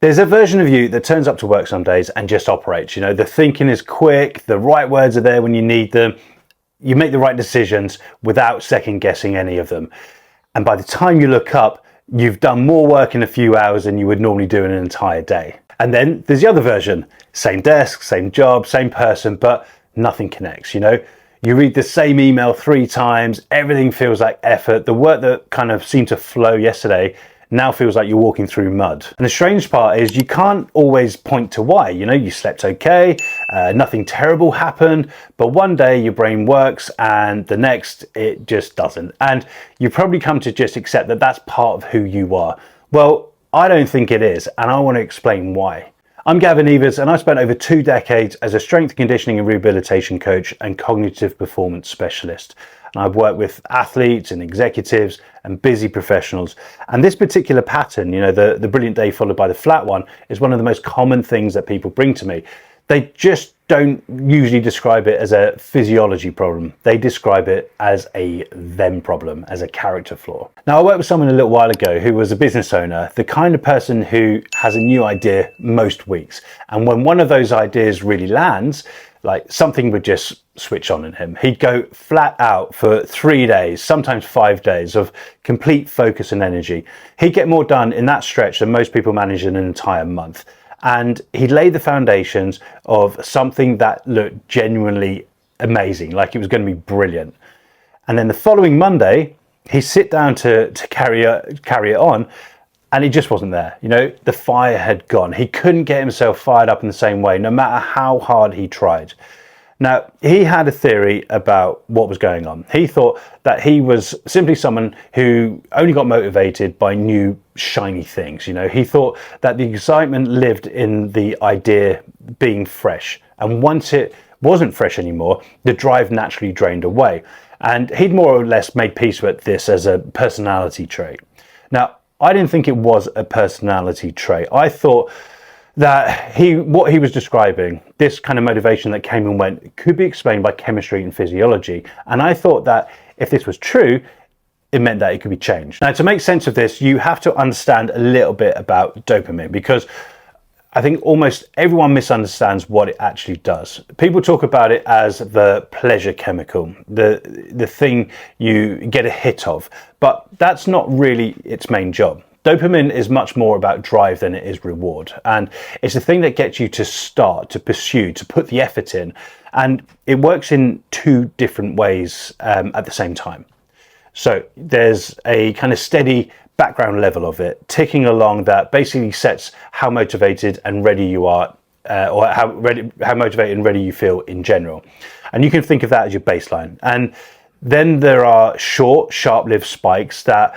There's a version of you that turns up to work some days and just operates. You know, the thinking is quick, the right words are there when you need them, you make the right decisions without second guessing any of them. And by the time you look up, you've done more work in a few hours than you would normally do in an entire day. And then there's the other version, same desk, same job, same person, but nothing connects. You know, you read the same email 3 times, everything feels like effort. The work that kind of seemed to flow yesterday now feels like you're walking through mud. And the strange part is you can't always point to why. You know, you slept okay, nothing terrible happened, but one day your brain works and the next it just doesn't. And you probably come to just accept that that's part of who you are. Well, I don't think it is, and I want to explain why. I'm Gavin Evers, and I spent over 2 decades as a strength conditioning and rehabilitation coach and cognitive performance specialist. And I've worked with athletes and executives and busy professionals. And this particular pattern, you know, the brilliant day followed by the flat one, is one of the most common things that people bring to me. They just don't usually describe it as a physiology problem. They describe it as a them problem, as a character flaw. Now, I worked with someone a little while ago who was a business owner, the kind of person who has a new idea most weeks. And when one of those ideas really lands, like something would just switch on in him. He'd go flat out for 3 days, sometimes 5 days of complete focus and energy. He'd get more done in that stretch than most people manage in an entire month. And he laid the foundations of something that looked genuinely amazing, like it was going to be brilliant. And then the following Monday, he'd sit down to carry it on, and he just wasn't there. You know, the fire had gone. He couldn't get himself fired up in the same way, no matter how hard he tried. Now, he had a theory about what was going on. He thought that he was simply someone who only got motivated by new shiny things. You know, he thought that the excitement lived in the idea being fresh. And once it wasn't fresh anymore, the drive naturally drained away. And he'd more or less made peace with this as a personality trait. Now, I didn't think it was a personality trait. I thought that what he was describing, this kind of motivation that came and went, could be explained by chemistry and physiology. And I thought that if this was true, it meant that it could be changed. Now, to make sense of this, you have to understand a little bit about dopamine, because I think almost everyone misunderstands what it actually does. People talk about it as the pleasure chemical, the thing you get a hit of, but that's not really its main job. Dopamine is much more about drive than it is reward. And it's the thing that gets you to start, to pursue, to put the effort in. And it works in 2 different ways at the same time. So there's a kind of steady background level of it ticking along that basically sets how motivated and ready you are, or how motivated and ready you feel in general. And you can think of that as your baseline. And then there are short, sharp-lived spikes that,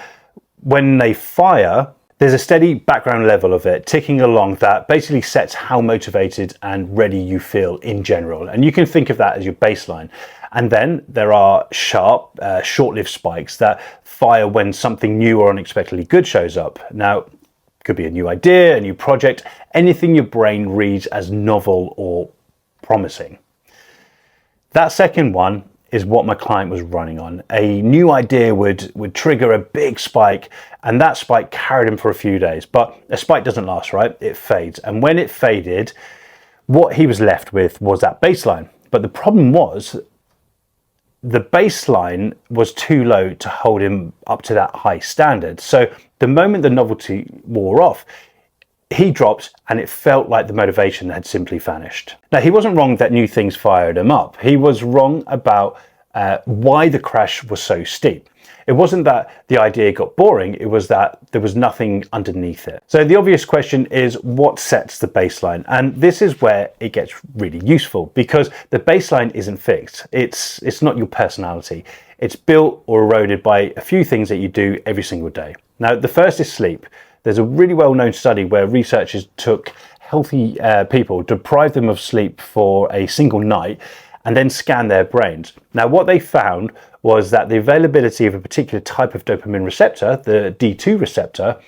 when they fire, there's a steady background level of it ticking along that basically sets how motivated and ready you feel in general. And you can think of that as your baseline. And then there are sharp, short-lived spikes that fire when something new or unexpectedly good shows up. Now, it could be a new idea, a new project, anything your brain reads as novel or promising. That second one is what my client was running on. A new idea would trigger a big spike, and that spike carried him for a few days. But a spike doesn't last, right? It fades. And when it faded, what he was left with was that baseline. But the problem was, the baseline was too low to hold him up to that high standard. So the moment the novelty wore off, he dropped, and it felt like the motivation had simply vanished. Now, he wasn't wrong that new things fired him up. He was wrong about why the crash was so steep. It wasn't that the idea got boring, it was that there was nothing underneath it. So the obvious question is, what sets the baseline? And this is where it gets really useful, because the baseline isn't fixed. It's not your personality. It's built or eroded by a few things that you do every single day. Now, the first is sleep. There's a really well-known study where researchers took healthy people, deprived them of sleep for a single night, and then scanned their brains. Now, what they found was that the availability of a particular type of dopamine receptor, the D2 receptor,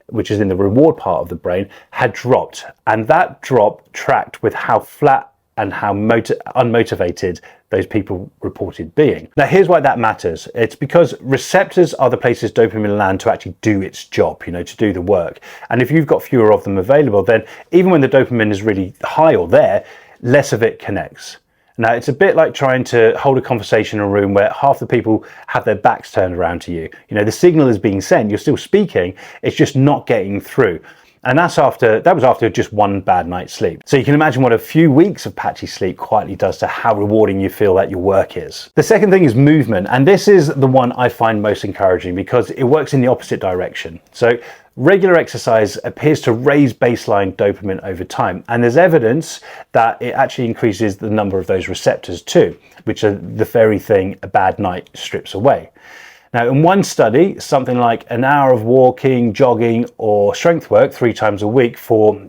which is in the reward part of the brain, had dropped. And that drop tracked with how flat and how unmotivated those people reported being. Now, here's why that matters. It's because receptors are the places dopamine land to actually do its job, to do the work. And if you've got fewer of them available, then even when the dopamine is really high or there, less of it connects. Now, it's a bit like trying to hold a conversation in a room where half the people have their backs turned around to you. The signal is being sent, you're still speaking, it's just not getting through. And that was after just one bad night's sleep. So you can imagine what a few weeks of patchy sleep quietly does to how rewarding you feel that your work is. The second thing is movement. And this is the one I find most encouraging because it works in the opposite direction. So regular exercise appears to raise baseline dopamine over time. And there's evidence that it actually increases the number of those receptors too, which are the very thing a bad night strips away. Now, in one study, something like an hour of walking, jogging, or strength work 3 times a week for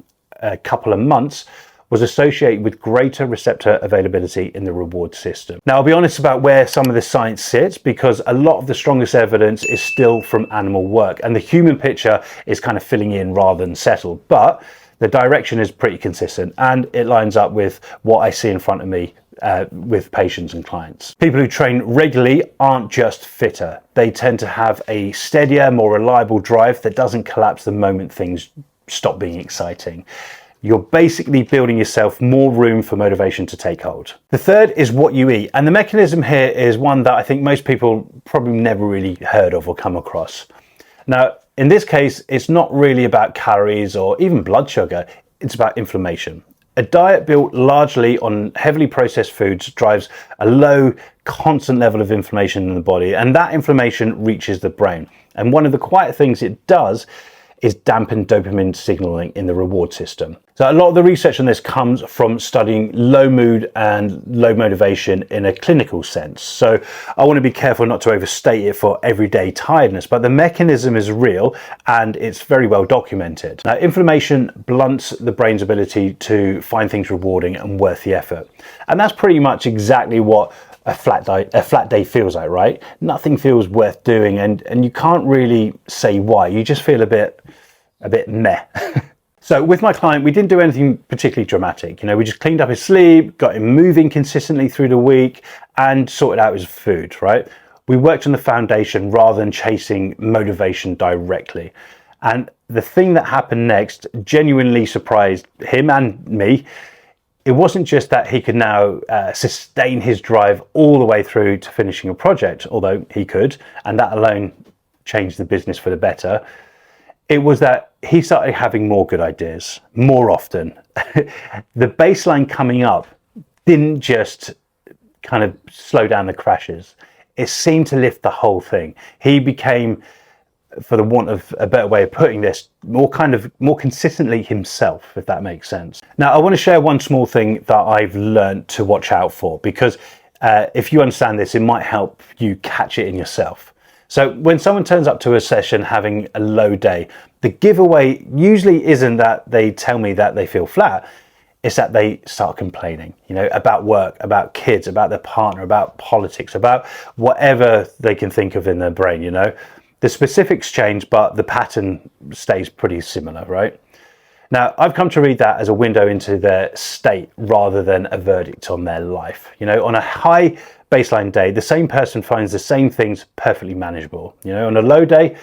a couple of months was associated with greater receptor availability in the reward system. Now, I'll be honest about where some of this science sits because a lot of the strongest evidence is still from animal work and the human picture is kind of filling in rather than settled. But the direction is pretty consistent and it lines up with what I see in front of me with patients and clients. People who train regularly aren't just fitter. They tend to have a steadier, more reliable drive that doesn't collapse the moment things stop being exciting. You're basically building yourself more room for motivation to take hold. The third is what you eat. And the mechanism here is one that I think most people probably never really heard of or come across. Now, in this case, it's not really about calories or even blood sugar. It's about inflammation. A diet built largely on heavily processed foods drives a low, constant level of inflammation in the body, and that inflammation reaches the brain. And one of the quiet things it does is dampen dopamine signaling in the reward system. So a lot of the research on this comes from studying low mood and low motivation in a clinical sense. So I want to be careful not to overstate it for everyday tiredness, but the mechanism is real and it's very well documented. Now, inflammation blunts the brain's ability to find things rewarding and worth the effort. And that's pretty much exactly what a flat day feels like, right? Nothing feels worth doing and you can't really say why. You just feel a bit meh. So with my client, we didn't do anything particularly dramatic. We just cleaned up his sleep, got him moving consistently through the week and sorted out his food, right? We worked on the foundation rather than chasing motivation directly. And the thing that happened next genuinely surprised him and me. It wasn't just that he could now sustain his drive all the way through to finishing a project, although he could, and that alone changed the business for the better. It was that he started having more good ideas more often. The baseline coming up didn't just kind of slow down the crashes. It seemed to lift the whole thing. He became, for the want of a better way of putting this, more consistently himself, if that makes sense. Now, I want to share one small thing that I've learned to watch out for, because if you understand this, it might help you catch it in yourself. So when someone turns up to a session having a low day, the giveaway usually isn't that they tell me that they feel flat. It's that they start complaining, about work, about kids, about their partner, about politics, about whatever they can think of in their brain, The specifics change, but the pattern stays pretty similar, right? Now, I've come to read that as a window into their state rather than a verdict on their life. On a high baseline day, the same person finds the same things perfectly manageable. On a low day,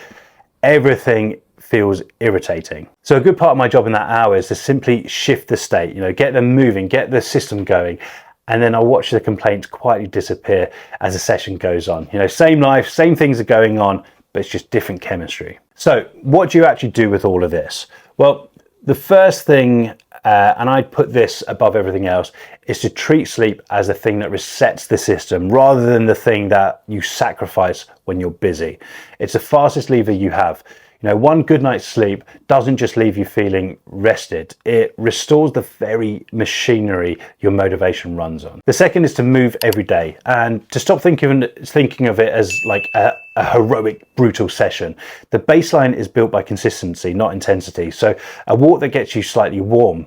everything feels irritating. So a good part of my job in that hour is to simply shift the state, get them moving, get the system going. And then I'll watch the complaints quietly disappear as the session goes on. Same life, same things are going on, but it's just different chemistry. So what do you actually do with all of this? Well, the first thing, and I'd put this above everything else, is to treat sleep as the thing that resets the system rather than the thing that you sacrifice when you're busy. It's the fastest lever you have. One good night's sleep doesn't just leave you feeling rested, it restores the very machinery your motivation runs on. The second is to move every day and to stop thinking of it as like a heroic, brutal session. The baseline is built by consistency, not intensity. So a walk that gets you slightly warm,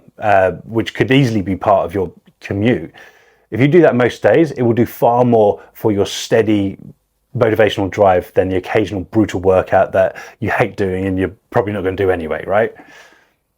which could easily be part of your commute. If you do that most days, it will do far more for your steady motivational drive than the occasional brutal workout that you hate doing and you're probably not going to do anyway, right?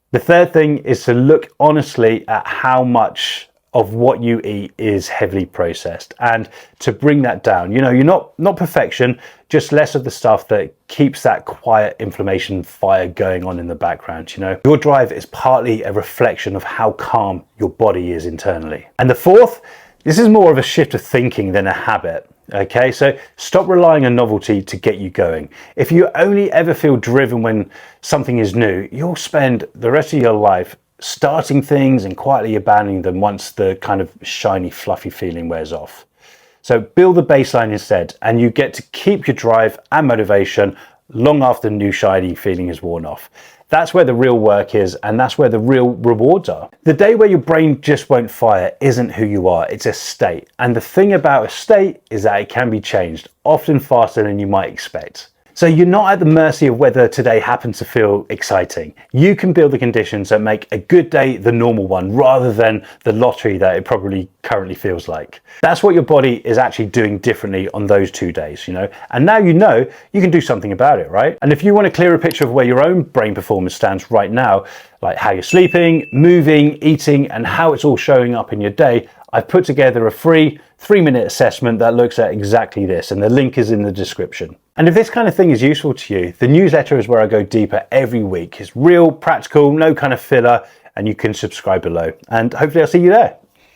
The third thing is to look honestly at how much of what you eat is heavily processed, and to bring that down, you know, you're not perfection, just less of the stuff that keeps that quiet inflammation fire going on in the background. You know, your drive is partly a reflection of how calm your body is internally. And the fourth, this is more of a shift of thinking than a habit. Okay, so stop relying on novelty to get you going. If you only ever feel driven when something is new, you'll spend the rest of your life starting things and quietly abandoning them once the kind of shiny, fluffy feeling wears off. So build the baseline instead, and you get to keep your drive and motivation long after the new shiny feeling is worn off. That's where the real work is, and that's where the real rewards are. The day where your brain just won't fire isn't who you are, it's a state. And the thing about a state is that it can be changed, often faster than you might expect. So you're not at the mercy of whether today happens to feel exciting. You can build the conditions that make a good day the normal one, rather than the lottery that it probably currently feels like. That's what your body is actually doing differently on those 2 days, you know, and now you know you can do something about it, right? And if you want a clearer picture of where your own brain performance stands right now, like how you're sleeping, moving, eating, and how it's all showing up in your day, I've put together a free 3-minute assessment that looks at exactly this, and the link is in the description. And if this kind of thing is useful to you, the newsletter is where I go deeper every week. It's real, practical, no kind of filler, and you can subscribe below. And hopefully I'll see you there.